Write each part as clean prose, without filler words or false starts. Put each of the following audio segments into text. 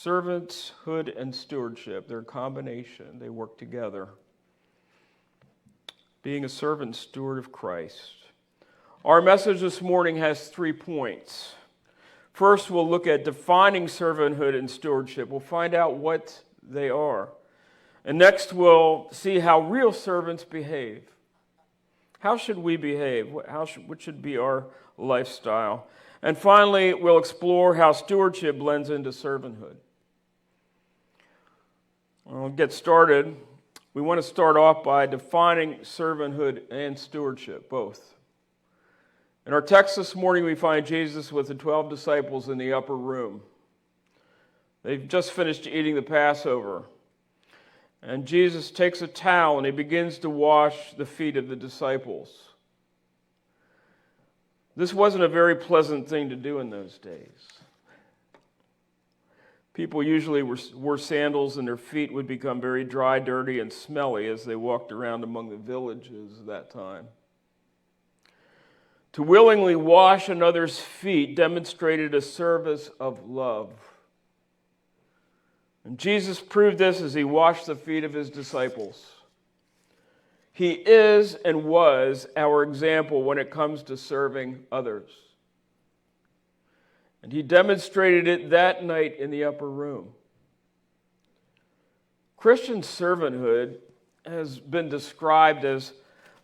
servanthood and stewardship. They're a combination. They work together. Being a servant and steward of Christ. Our message this morning has 3 points. First, we'll look at defining servanthood and stewardship. We'll find out what they are. And next, we'll see how real servants behave. How should we behave? What should be our lifestyle? And finally, we'll explore how stewardship blends into servanthood. We'll get started. We want to start off by defining servanthood and stewardship, both. In our text this morning, we find Jesus with the 12 disciples in the upper room. They've just finished eating the Passover. And Jesus takes a towel and he begins to wash the feet of the disciples. This wasn't a very pleasant thing to do in those days. People usually wore sandals and their feet would become very dry, dirty, and smelly as they walked around among the villages of that time. To willingly wash another's feet demonstrated a service of love. And Jesus proved this as he washed the feet of his disciples. He is and was our example when it comes to serving others. And he demonstrated it that night in the upper room. Christian servanthood has been described as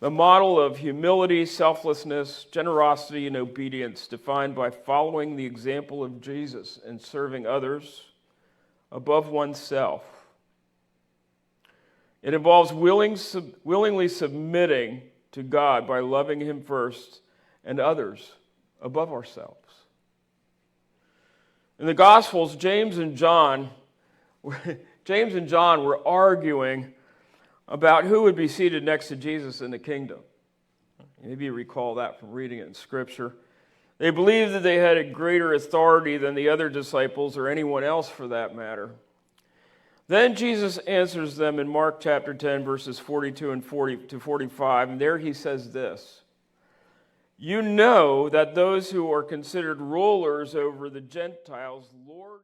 the model of humility, selflessness, generosity, and obedience, defined by following the example of Jesus and serving others above oneself. It involves willingly submitting to God by loving him first and others above ourselves. In the Gospels, James and John were arguing about who would be seated next to Jesus in the kingdom. Maybe you recall that from reading it in Scripture. They believed that they had a greater authority than the other disciples or anyone else for that matter. Then Jesus answers them in Mark chapter 10, verses 42 and 45, and there he says this: "You know that those who are considered rulers over the Gentiles lord